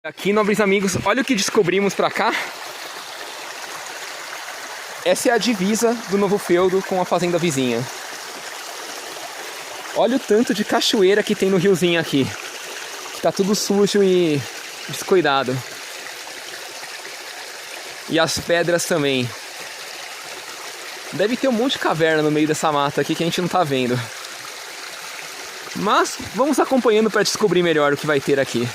Aqui, nobres amigos, olha o que descobrimos pra cá. Essa é a divisa do novo feudo com a fazenda vizinha. Olha o tanto de cachoeira que tem no riozinho aqui. Tá tudo sujo e descuidado. E as pedras também. Deve ter um monte de caverna no meio dessa mata aqui que a gente não tá vendo. Mas vamos acompanhando para descobrir melhor o que vai ter aqui.